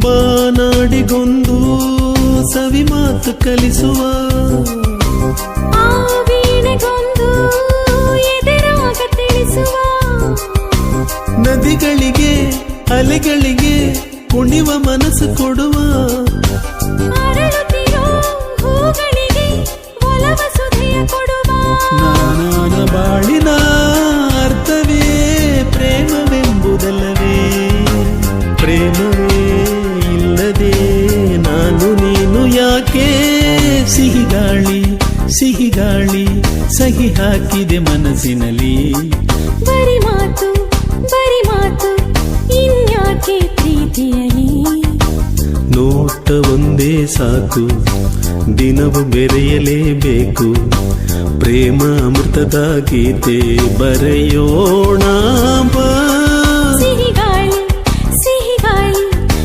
ಬಾನಾಡಿಗೊಂದು ಸವಿ ಮಾತು ಕಲಿಸುವ ಆ ವೀಣೆಗೊಂದು ಎದೆರಾಗ ತಿಳಿಸುವ ನದಿಗಳಿಗೆ ಅಲೆಗಳಿಗೆ ಕುಣಿವ ಮನಸ್ಸು ಕೊಡುವ ಅರಳುತ್ತಿರೋ ಹೂಗಳಿಗೆ ಒಲವ ಸುಧೆಯ ಕೊಡುವ ನಾನಾನ ಬಾಳಿನ ಅರ್ಥವೇ ಪ್ರೇಮವೆಂಬುದಲ್ಲವೇ ಪ್ರೇಮವೇ ಇಲ್ಲದೆ ನಾನು ನೀನು ಯಾಕೆ ಸಿಹಿಗಾಳಿ ಸಿಹಿಗಾಳಿ ಸಹಿ ಹಾಕಿದೆ ಮನಸ್ಸಿನಲ್ಲಿ ಬರಿ ಮಾತು ಇನ್ಯಾಕೆ ಪ್ರೀತಿಯಲಿ ನೋಟ ಒಂದೇ ಸಾಕು ದಿನವು ಬೆರೆಯಲೇಬೇಕು ಪ್ರೇಮ ಅಮೃತದ ಗೀತೆ ಬರೆಯೋಣ ಬಾ